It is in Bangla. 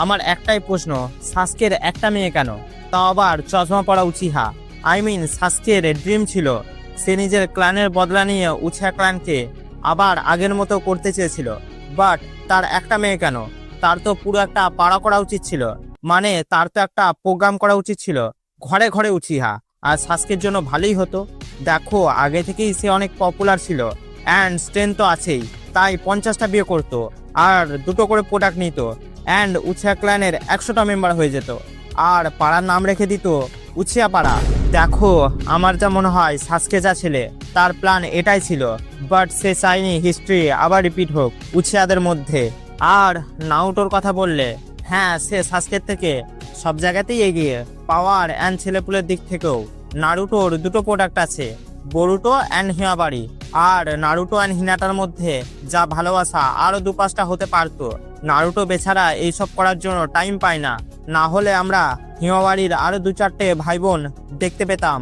আমার একটাই প্রশ্ন, সাসকের একটা মেয়ে কেন, তাও আবার চশমা পরা উচিহা? সাসকের ড্রিম ছিল সে নিজের ক্ল্যানের বদলা নিয়ে উচিহা ক্ল্যানকে আবার আগের মতো করতে চেয়েছিল। বাট তার একটা মেয়ে কেন? তার তো পুরো একটা পাড়া করা উচিত ছিল, মানে তার তো একটা প্রোগ্রাম করা উচিত ছিল ঘরে ঘরে উচিহা। আর সাসকের জন্য ভালোই হতো। দেখো, আগে থেকেই সে অনেক পপুলার ছিল অ্যান্ড স্ট্রেন্থ তো আছেই, তাই 50টা বিয়ে করতো আর দুটো করে প্রোডাক্ট নিত অ্যান্ড উচিয়া ক্ল্যানের 100টা মেম্বার হয়ে যেত আর পাড়ার নাম রেখে দিত উচিয়া পাড়া। দেখো, আমার যা মনে হয় সাসকে যা ছেলে তার প্ল্যান এটাই ছিল, বাট সে চায়নি হিস্ট্রি আবার রিপিট হোক উচিয়াদের মধ্যে। আর নাউটোর কথা বললে, হ্যাঁ, সে সাসকের থেকে সব জায়গাতেই এগিয়ে, পাওয়ার অ্যান্ড ছেলেপুলের দিক থেকেও। নারুটোর দুটো প্রোডাক্ট আছে, Boruto and হিমাবাড়ি। R Naruto and হিনাটার মধ্যে যা ভালোবাসা আরো 2-5টা হতে পারতো। নারুটো বেচারা এইসব করার জন্য টাইম পায় না, না হলে আমরা হিমাবাড়ির আরো 2-4টে ভাই বোন দেখতে পেতাম।